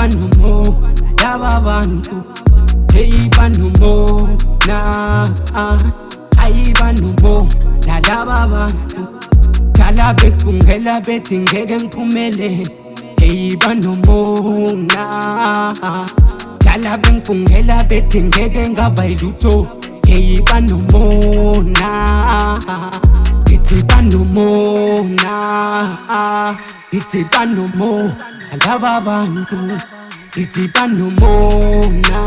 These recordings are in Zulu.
Ayibanumo, lababantu. Ayibanumo, na. Ayibanumo, lababantu. Dala befungela bethi ngeke ngiphumelele. Ayibanumo, na. Dala befungela bethi ngeke ngaba yilutho. Ayibanumo, na. Ithi banumo, na. Ithi banumo, lababantu. Ithi banumo, na.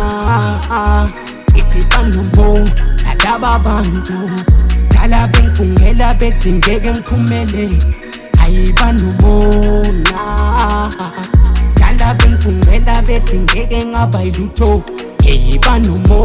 Ithi banumo, lababantu. Dala bengifungela bethi ngeke ngiphumelele. Ayibanumo, na. Dala bengifungela bethi ngeke ngaba yilutho. Ayibanumo,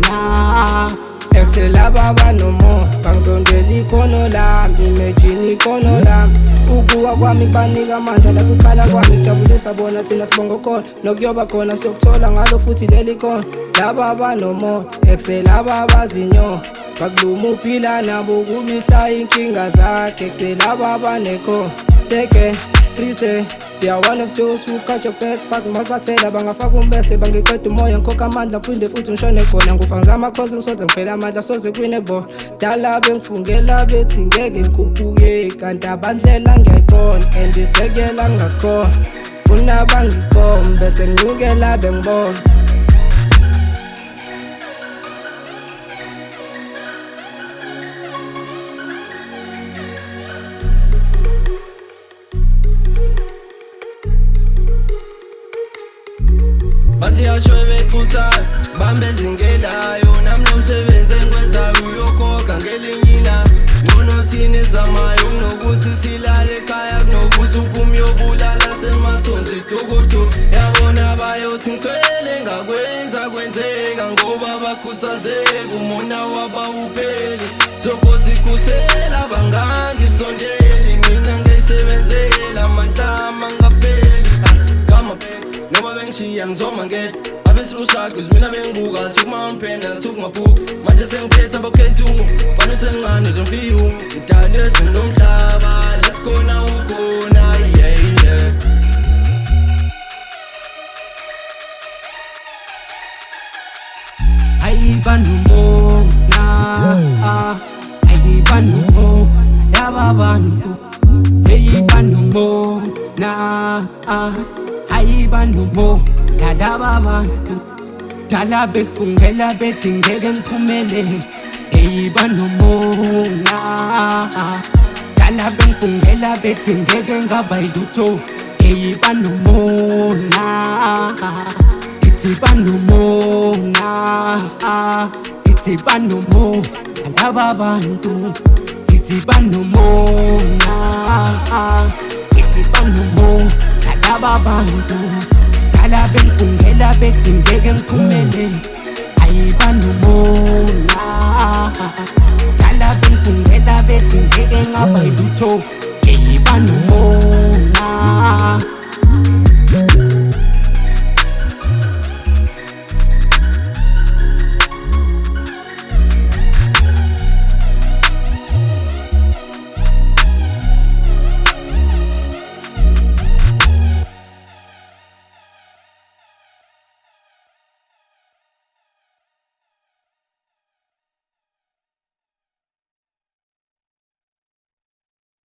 na. Excelaba banomo, bangizondela ikhono lami, imagine ikhono lami. Ukuwa kwami banika amandla, la kuqala kwami jabulisa bona thina sibonga khona. Nokuyoba khona siyokuthola ngalo futhi leli khona. Laba banomo, excelaba bazinyo. Bakuluma uphila nabo kubihla inkinga zakhe. Excelaba banekho, teke, prite. They are one of those who catch your back, fuck mafathela bangafaka umbese bangiqeda umoya ngikhokha amandla phinde futhi ngishone khona ngufanza amakhosi ngisoze ngiphela amandla soze kwine bo dala bengifungela bethi ngeke ngikhuphuke kanti abandlela ngiyayibona and isekela ngakhona funa bangikhombe bese nginyukela bengibona. Bathi yashoye becuthayo bambe zingelayo nami nomsebenzi engikwenzayo uyokhokha ngelinye ilanga. Ngcono thina ezamayo kunokuthi silale ekhaya kunokuthi uphume uyobulala semathonzi itukutu. Yabona bayothi ngithwele ngakwenza kwenzeka ngoba bakhuthazeka umona wabawupheli. Sonkosi kusela bangangisondeli mina ngiyisebenzela amantama ngapheli. Kama bheka noma bengishiya ngizoma ngedwa abesirushaka mina bengibuka thukuma umphenda thukumaphuka manje sengiphethe abakhethi fana semncane don't feel you ngidale sinomhlaba lesikhona ukhona yeah. Ayibanumo, na. Ayibanumo, lababantu. Ayibanumo, na. Ayibanumo, lababantu. Dala befungela bethi ngeke ngiphumelele. Ayibanumo, na. Dala befungela bethi ngeke ngaba yilutho. Ayibanumo, na. Ithi banumo, na. Ithi banumo, lababantu. Ithi banumo, na. Ithi banumo, lababantu. Dala bengifungela bethi ngeke ngiphumelele. Ayibanumo, na. Dala bengifungela bethi ngeke ngaba yilutho. Ayibanumo, na.